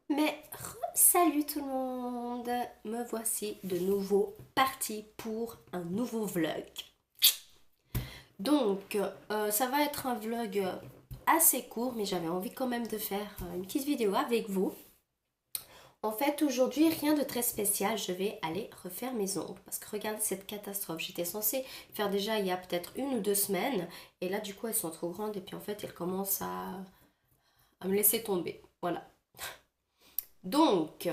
Mais salut tout le monde, me voici de nouveau parti pour un nouveau vlog. Donc, ça va être un vlog assez court, mais j'avais envie quand même de faire une petite vidéo avec vous. En fait, aujourd'hui, rien de très spécial, je vais aller refaire mes ongles. Parce que regardez cette catastrophe, j'étais censée faire déjà il y a peut-être 1 ou 2 semaines. Et là, du coup, elles sont trop grandes et puis en fait, elles commencent à me laisser tomber. Voilà. Donc,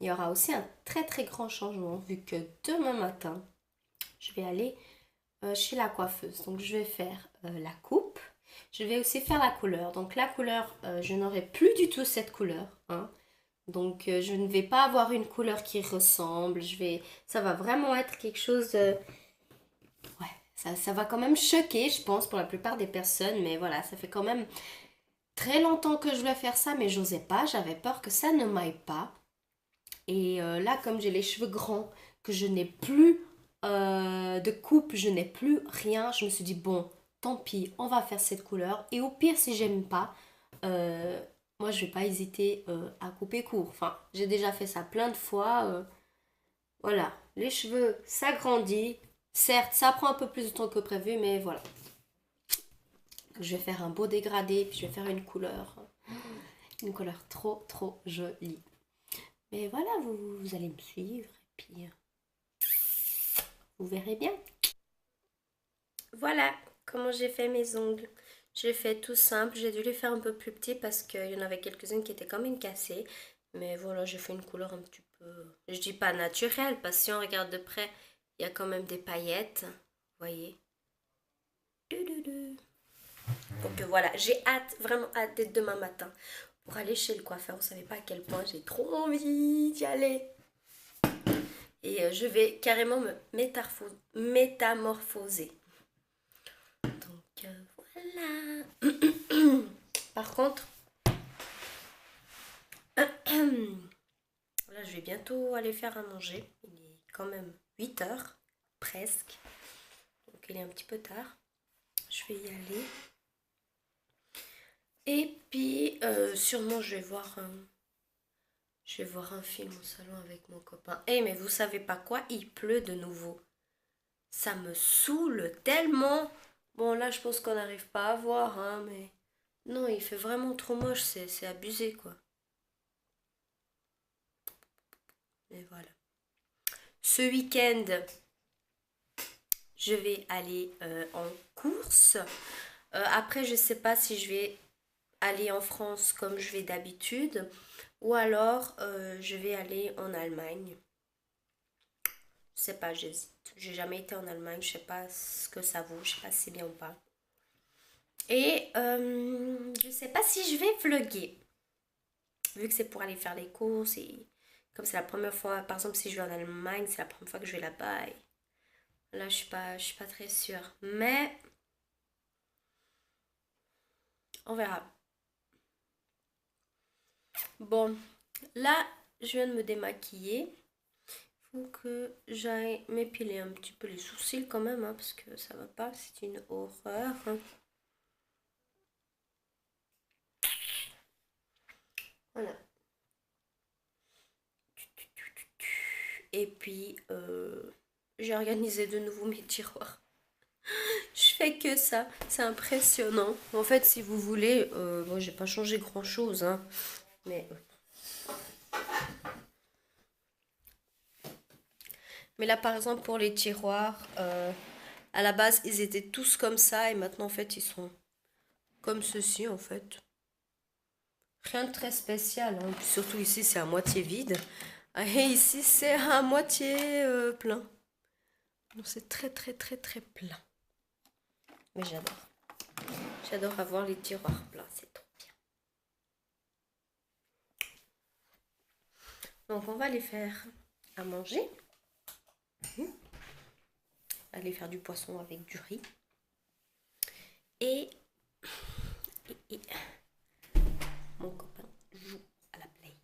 il y aura aussi un très très grand changement vu que demain matin, je vais aller chez la coiffeuse. Donc, je vais faire la coupe. Je vais aussi faire la couleur. Donc, la couleur, je n'aurai plus du tout cette couleur, hein. Donc, je ne vais pas avoir une couleur qui ressemble. Ça va vraiment être quelque chose. Ouais, ça va quand même choquer, je pense, pour la plupart des personnes. Mais voilà, ça fait quand même très longtemps que je voulais faire ça, mais j'osais pas. J'avais peur que ça ne m'aille pas. Et là, comme j'ai les cheveux grands, que je n'ai plus de coupe, je n'ai plus rien, je me suis dit, bon, tant pis, on va faire cette couleur. Et au pire, si j'aime pas, euh, moi, je vais pas hésiter à couper court. Enfin, j'ai déjà fait ça plein de fois. Voilà, les cheveux, ça grandit. Certes, ça prend un peu plus de temps que prévu, mais voilà. Je vais faire un beau dégradé, puis je vais faire une couleur trop, trop jolie. Mais voilà, vous allez me suivre, et puis vous verrez bien. Voilà comment j'ai fait mes ongles. J'ai fait tout simple. J'ai dû les faire un peu plus petits parce qu'il y en avait quelques-unes qui étaient quand même cassées. Mais voilà, j'ai fait une couleur un petit peu... Je dis pas naturelle parce que si on regarde de près, il y a quand même des paillettes. Vous voyez. Donc voilà, j'ai hâte, vraiment hâte d'être demain matin pour aller chez le coiffeur. Vous savez pas à quel point j'ai trop envie d'y aller. Et je vais carrément me métamorphoser. Donc voilà. Par contre, là je vais bientôt aller faire à manger. Il est quand même 8 heures, presque. Donc il est un petit peu tard. Je vais y aller. Et puis sûrement je vais voir un film au salon avec mon copain. Eh mais vous savez pas quoi? Il pleut de nouveau. Ça me saoule tellement. Bon là je pense qu'on n'arrive pas à voir, hein, mais... Non, il fait vraiment trop moche, c'est abusé quoi. Et voilà. Ce week-end, je vais aller en course. Après, je ne sais pas si je vais aller en France comme je vais d'habitude ou alors je vais aller en Allemagne. Je sais pas, j'hésite. J'ai jamais été en Allemagne, je sais pas ce que ça vaut, je sais pas si c'est bien ou pas. Et je sais pas si je vais vlogger, vu que c'est pour aller faire les courses et comme c'est la première fois, par exemple si je vais en Allemagne, c'est la première fois que je vais là-bas. Et là, je suis pas très sûre, mais on verra. Bon, là, je viens de me démaquiller. Faut que j'aille m'épiler un petit peu les sourcils quand même, hein, parce que ça va pas, c'est une horreur, hein. Voilà. Et puis, j'ai organisé de nouveau mes tiroirs. Je fais que ça, c'est impressionnant. En fait, si vous voulez, moi j'ai pas changé grand chose, hein, mais là par exemple pour les tiroirs, à la base ils étaient tous comme ça et maintenant en fait ils sont comme ceci en fait. Rien de très spécial, hein. Surtout ici c'est à moitié vide. Et ici c'est à moitié plein. Donc c'est très très très très plein. Mais j'adore. J'adore avoir les tiroirs pleins, c'est trop bien. Donc on va aller faire à manger. Aller faire du poisson avec du riz. Et, et mon copain joue à la play.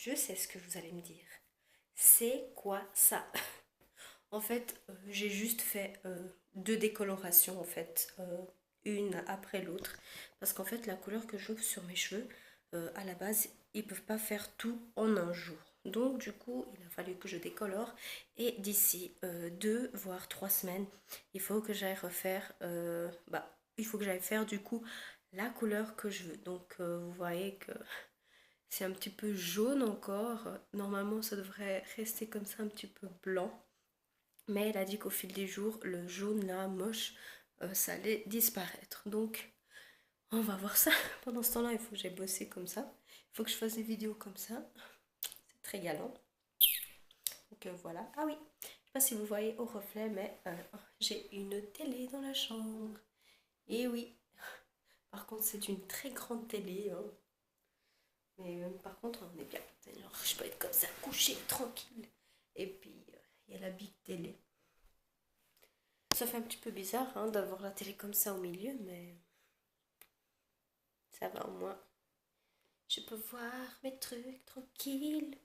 je sais ce que vous allez me dire. C'est quoi ça? En fait, j'ai juste fait deux décolorations en fait, une après l'autre. Parce qu'en fait, la couleur que je veux sur mes cheveux, à la base, ils peuvent pas faire tout en un jour. Donc du coup, il a fallu que je décolore. Et d'ici 2 voire 3 semaines, il faut que j'aille refaire, il faut que j'aille faire du coup la couleur que je veux. Donc vous voyez que c'est un petit peu jaune encore. Normalement, ça devrait rester comme ça un petit peu blanc. Mais elle a dit qu'au fil des jours, le jaune là, moche, ça allait disparaître. Donc, on va voir ça. Pendant ce temps-là, il faut que j'aille bosser comme ça. Il faut que je fasse des vidéos comme ça. C'est très galant. Donc voilà. Ah oui, je sais pas si vous voyez au reflet, mais j'ai une télé dans la chambre. Et oui. Par contre, c'est une très grande télé. Hein. Mais par contre, on est bien. Alors, je peux être comme ça, couché, tranquille. Et puis, il y a la big télé. Ça fait un petit peu bizarre hein, d'avoir la télé comme ça au milieu, mais ça va au moins. Je peux voir mes trucs tranquilles.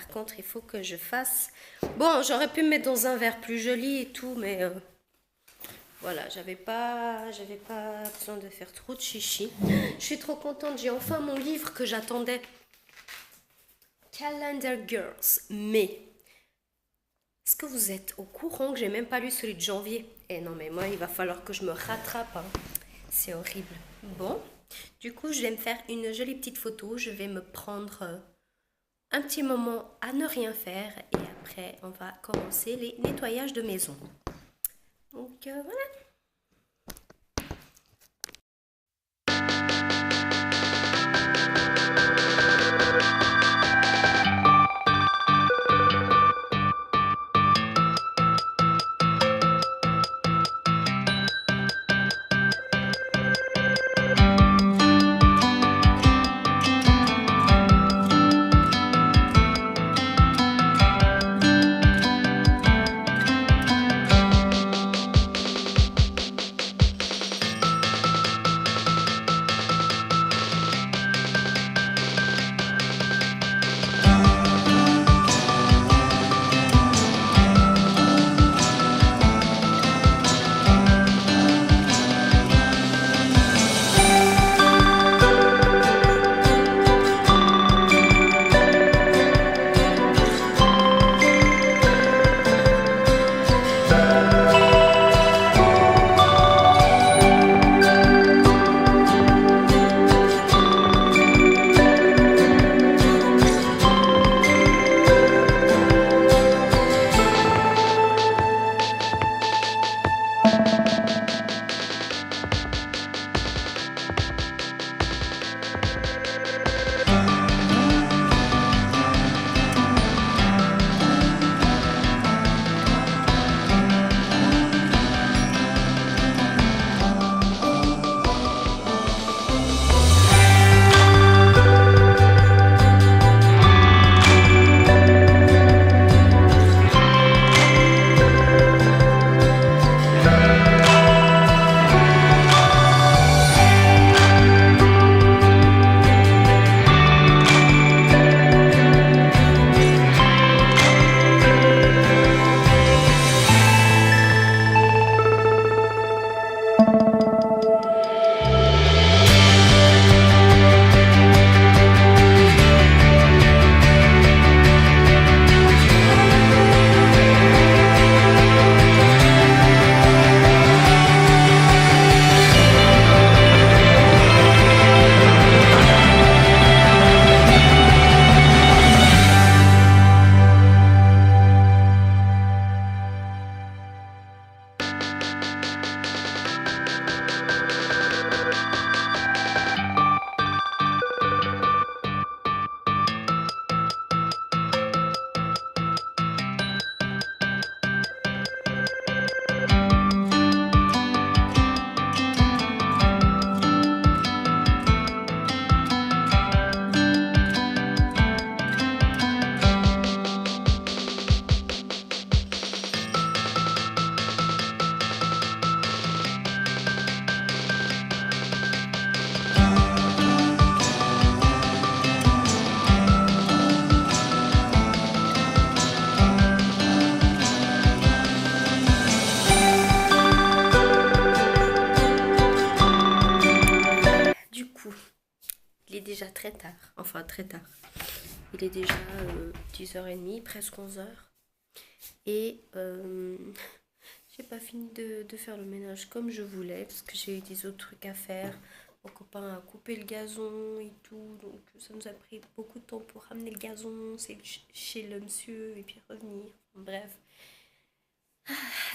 par contre, il faut que je fasse... Bon, j'aurais pu me mettre dans un verre plus joli et tout, mais voilà, j'avais pas besoin de faire trop de chichi. Je suis trop contente, j'ai enfin mon livre que j'attendais. Calendar Girls. Mais, est-ce que vous êtes au courant que j'ai même pas lu celui de janvier? Eh non, mais moi, il va falloir que je me rattrape, hein. C'est horrible. Bon, du coup, je vais me faire une jolie petite photo. Je vais me prendre un petit moment à ne rien faire. Et après, on va commencer les nettoyages de maison. Donc, voilà. Déjà très tard, enfin très tard. Il est déjà 10h30, presque 11h. Et j'ai pas fini de faire le ménage comme je voulais parce que j'ai eu des autres trucs à faire. Mon copain a coupé le gazon et tout, donc ça nous a pris beaucoup de temps pour ramener le gazon, c'est chez le monsieur et puis revenir. Bref.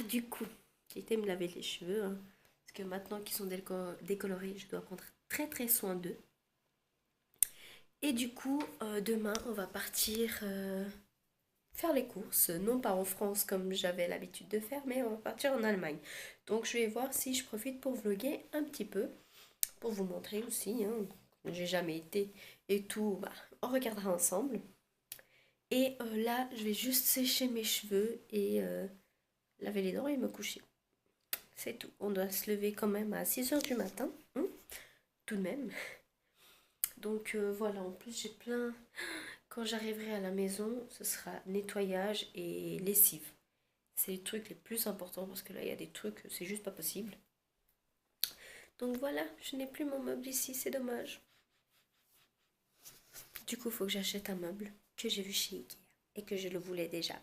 Du coup, j'ai été me laver les cheveux, hein, parce que maintenant qu'ils sont décolorés, je dois prendre très très soin d'eux. Et du coup, demain, on va partir faire les courses. Non pas en France comme j'avais l'habitude de faire, mais on va partir en Allemagne. Donc, je vais voir si je profite pour vlogger un petit peu. Pour vous montrer aussi, hein. J'ai jamais été et tout. Bah, on regardera ensemble. Et là, je vais juste sécher mes cheveux et laver les dents et me coucher. C'est tout. On doit se lever quand même à 6h du matin. Hein, tout de même. Donc voilà, en plus j'ai plein quand j'arriverai à la maison, ce sera nettoyage et lessive. C'est les trucs les plus importants parce que là, il y a des trucs, c'est juste pas possible. Donc voilà, je n'ai plus mon meuble ici, c'est dommage. Du coup, il faut que j'achète un meuble que j'ai vu chez Ikea et que je le voulais déjà.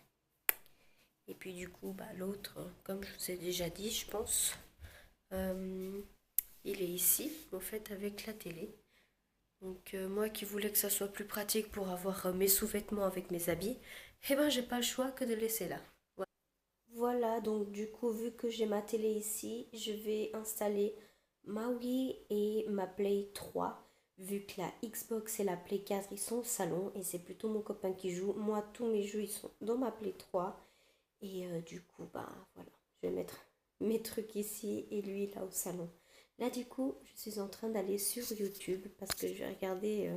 Et puis du coup, bah, l'autre, comme je vous ai déjà dit, je pense, il est ici, en fait, avec la télé. Donc moi qui voulais que ça soit plus pratique pour avoir mes sous-vêtements avec mes habits, eh ben j'ai pas le choix que de le laisser là. Voilà, donc du coup, vu que j'ai ma télé ici, je vais installer ma Wii et ma Play 3. Vu que la Xbox et la Play 4, ils sont au salon et c'est plutôt mon copain qui joue. Moi, tous mes jeux, ils sont dans ma Play 3. Et du coup, bah voilà, je vais mettre mes trucs ici et lui là au salon. Là, du coup, je suis en train d'aller sur YouTube parce que je vais regarder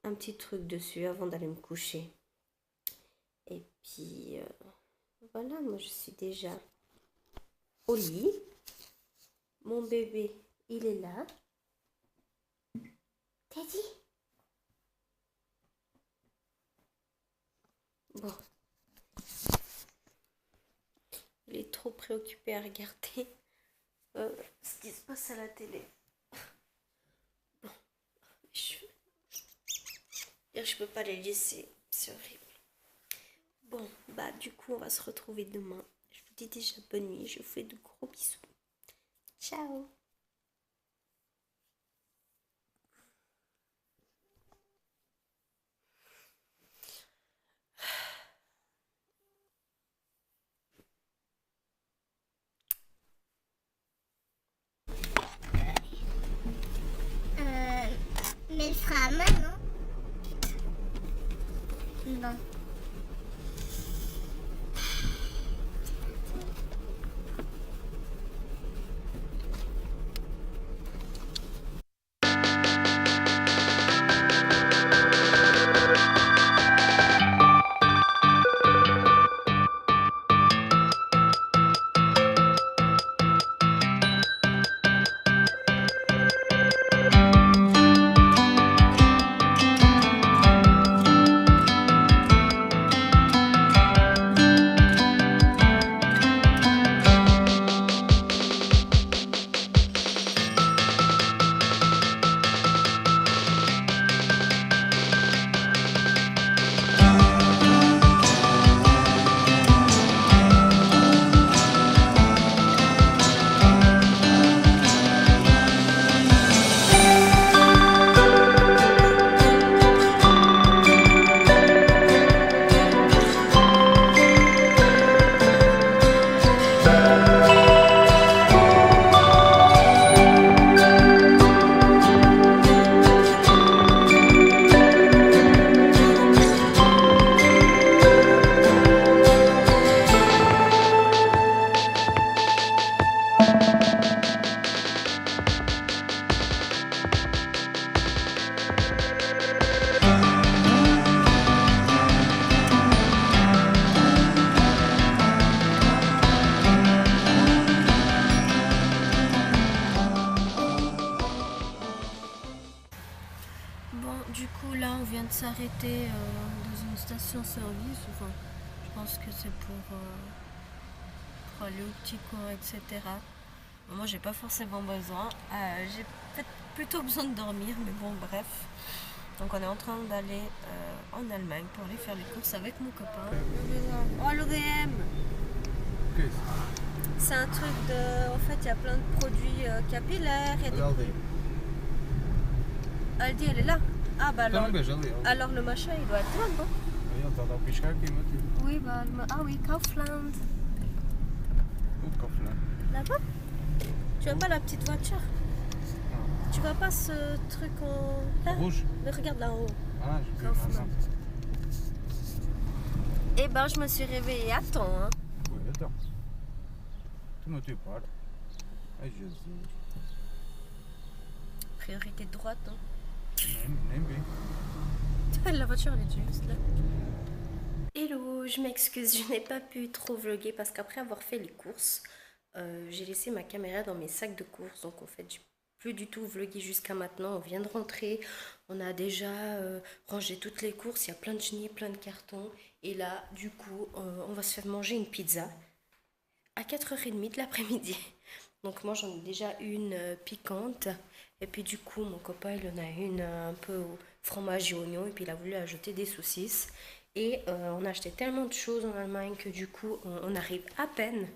un petit truc dessus avant d'aller me coucher. Et puis, voilà, moi je suis déjà au lit. Mon bébé, il est là. Teddy? Bon. Il est trop préoccupé à regarder ce qui se passe à la télé. Bon, je peux pas les laisser, c'est horrible. Bon, bah du coup, on va se retrouver demain. Je vous dis déjà bonne nuit, je vous fais de gros bisous. Ciao! Mais elle sera à main, non? Non. Bon, du coup, là, on vient de s'arrêter dans une station-service. Enfin, je pense que c'est pour aller au petit cours, etc. Bon, moi, j'ai pas forcément besoin. J'ai peut-être plutôt besoin de dormir, mais bon, bref. Donc, on est en train d'aller en Allemagne pour aller faire les courses avec mon copain. Oh, l'ODM! C'est un truc de... En fait, il y a plein de produits capillaires. Il y a des... Aldi, elle est là. Ah bah alors le machin, il doit être là, non? Oui, bah... Ah oui, Kaufland. Là-bas? Tu vois pas la petite voiture? Tu vois pas ce truc en... Là? Rouge? Mais regarde là en haut. Ah, je Kaufland. Eh ben, je me suis réveillée à temps, hein. Oui, attends. Tu me tu parles. Ah, je sais. Priorité de droite, hein. Nem. La voiture, elle est juste là. Hello, je m'excuse, je n'ai pas pu trop vlogger parce qu'après avoir fait les courses, j'ai laissé ma caméra dans mes sacs de courses. Donc en fait, j'ai plus du tout vlogué jusqu'à maintenant. On vient de rentrer. On a déjà rangé toutes les courses. Il y a plein de chenilles, plein de cartons. Et là, du coup, on va se faire manger une pizza à 4h30 de l'après-midi. Donc moi, j'en ai déjà une piquante. Et puis du coup, mon copain, il en a une un peu au fromage et oignon. Et puis il a voulu ajouter des saucisses. Et on a acheté tellement de choses en Allemagne que du coup, on arrive à peine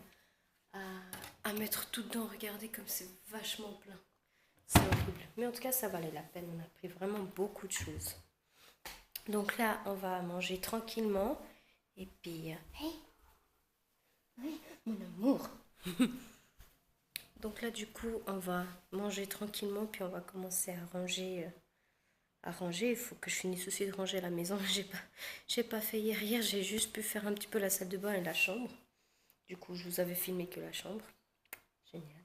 à mettre tout dedans. Regardez comme c'est vachement plein. C'est horrible. Mais en tout cas, ça valait la peine. On a pris vraiment beaucoup de choses. Donc là, on va manger tranquillement. Et puis... hey, oui, mon amour. Donc là, du coup, on va manger tranquillement. Puis on va commencer à ranger. Il faut que je finisse aussi de ranger la maison. J'ai pas fait hier. J'ai juste pu faire un petit peu la salle de bain et la chambre. Du coup, je vous avais filmé que la chambre. Génial.